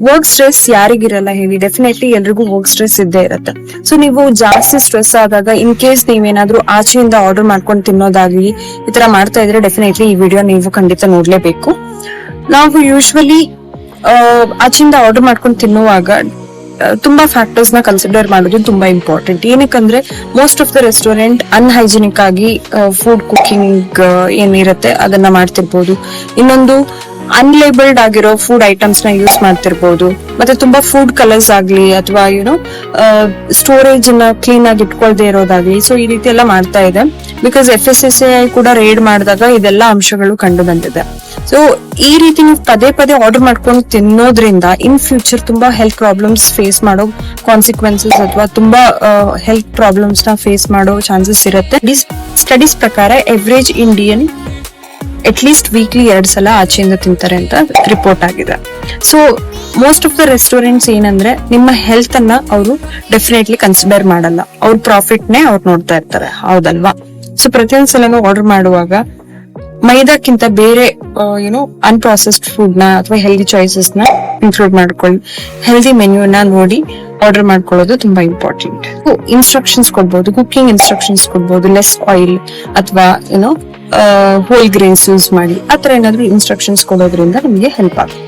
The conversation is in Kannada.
ವರ್ಕ್ ಸ್ಟ್ರೆಸ್ ಯಾರಿಗಿರಲ್ಲ ಹೇಳಿ, ಡೆಫಿನೆಟ್ಲಿ ಎಲ್ರಿಗೂ ವರ್ಕ್ ಸ್ಟ್ರೆಸ್ ಇದ್ದೇ ಇರುತ್ತೆ. ಸೊ ನೀವು ಜಾಸ್ತಿ ಸ್ಟ್ರೆಸ್ ಆದಾಗ ಇನ್ ಕೇಸ್ ನೀವೇನಾದ್ರೂ ಆಚೆಯಿಂದ ಆರ್ಡರ್ ಮಾಡ್ಕೊಂಡು ತಿನ್ನೋದಾಗ್ಲಿ ಈ ತರ ಮಾಡ್ತಾ ಇದ್ರೆ ಡೆಫಿನೆಟ್ಲಿ ಈ ವಿಡಿಯೋ ನೀವು ಖಂಡಿತ ನೋಡ್ಲೇಬೇಕು. ನಾವು ಯೂಶ್ವಲಿ ಆಚೆಯಿಂದ ಆರ್ಡರ್ ಮಾಡ್ಕೊಂಡು ತಿನ್ನುವಾಗ ತುಂಬಾ ಫ್ಯಾಕ್ಟರ್ಸ್ ನ ಕನ್ಸಿಡರ್ ಮಾಡೋದು ತುಂಬಾ ಇಂಪಾರ್ಟೆಂಟ್. ಏನಕ್ಕಂದ್ರೆ most of the restaurant unhygienic ಆಗಿ ಫುಡ್ ಕುಕಿಂಗ್ ಏನಿರುತ್ತೆ ಅದನ್ನ ಮಾಡ್ತಿರ್ಬೋದು. ಇನ್ನೊಂದು ಅನ್ಲೇಬಲ್ಡ್ ಆಗಿರೋ ಫುಡ್ ಐಟಮ್ಸ್ ನ ಯೂಸ್ ಮಾಡ್ತಿರ್ಬೋದು. ಮತ್ತೆ ತುಂಬಾ ಫುಡ್ ಕಲರ್ಸ್ ಆಗ್ಲಿ ಅಥವಾ ಸ್ಟೋರೇಜ್ ನ ಕ್ಲೀನ್ ಆಗಿ ಇಟ್ಕೊಳ್ದೆ ಇರೋದಾಗ್ಲಿ. ಸೊ ಈ ರೀತಿ ಎಲ್ಲ ಮಾಡ್ತಾ ಇದೆ. ಬಿಕಾಸ್ FSSAI ಕೂಡ ರೇಡ್ ಮಾಡಿದಾಗ ಇದೆಲ್ಲ ಅಂಶಗಳು ಕಂಡು ಬಂದಿದೆ. ಸೊ ಈ ರೀತಿ ನೀವು ಪದೇ ಪದೇ ಆರ್ಡರ್ ಮಾಡ್ಕೊಂಡು ತಿನ್ನೋದ್ರಿಂದ ಇನ್ ಫ್ಯೂಚರ್ ತುಂಬಾ ಹೆಲ್ತ್ ಪ್ರಾಬ್ಲಮ್ಸ್ ಫೇಸ್ ಮಾಡೋ ಕಾನ್ಸಿಕ್ವೆನ್ಸಸ್ ಅಥವಾ ತುಂಬಾ ಹೆಲ್ತ್ ಪ್ರಾಬ್ಲಮ್ಸ್ ನ ಫೇಸ್ ಮಾಡೋ ಚಾನ್ಸಸ್ ಇರುತ್ತೆ. ಸ್ಟಡೀಸ್ ಪ್ರಕಾರ ಎವರೇಜ್ ಇಂಡಿಯನ್ ಅಟ್ಲೀಸ್ಟ್ ವೀಕ್ಲಿ 2 ಸಲ ಆಚೆಯಿಂದ ತಿಂತಾರೆ ಅಂತ ರಿಪೋರ್ಟ್ ಆಗಿದೆ. So most of the restaurants ಏನಂದ್ರೆ ನಿಮ್ಮ ಹೆಲ್ತ್ ಅನ್ನ ಅವರು ಡೆಫಿನೆಟ್ಲಿ ಕನ್ಸಿಡರ್ ಮಾಡಲ್ಲ, ಅವ್ರ ಪ್ರಾಫಿಟ್ ನೇ ಅವ್ರು ನೋಡ್ತಾ ಇರ್ತಾರೆ, ಹೌದಲ್ವಾ? ಸೊ ಪ್ರತಿಯೊಂದ್ ಸಲನೂ ಆರ್ಡರ್ ಮಾಡುವಾಗ ಮೈದಾಕ್ಕಿಂತ ಬೇರೆ ಅನ್ಪ್ರಾಸೆಸ್ಡ್ ಫುಡ್ ನ ಅಥವಾ ಹೆಲ್ದಿ ಚಾಯ್ಸಸ್ ನ ಇನ್ಕ್ಲೂಡ್ ಮಾಡ್ಕೊಳ್ಳಿ. ಹೆಲ್ದಿ ಮೆನ್ಯೂನ ನೋಡಿ ಆರ್ಡರ್ ಮಾಡ್ಕೊಳ್ಳೋದು ತುಂಬಾ ಇಂಪಾರ್ಟೆಂಟ್. ಇನ್ಸ್ಟ್ರಕ್ಷನ್ಸ್ ಕೊಡ್ಬೋದು, ಕುಕಿಂಗ್ ಇನ್ಸ್ಟ್ರಕ್ಷನ್ಸ್ ಕೊಡ್ಬೋದು, ಲೆಸ್ ಆಯಿಲ್ ಅಥವಾ ಹೋಲ್ ಗ್ರೇನ್ಸ್ ಯೂಸ್ ಮಾಡಿ, ಆತರ ಏನಾದ್ರು ಇನ್ಸ್ಟ್ರಕ್ಷನ್ಸ್ ಕೊಡೋದ್ರಿಂದ ನಿಮಗೆ ಹೆಲ್ಪ್ ಆಗುತ್ತೆ.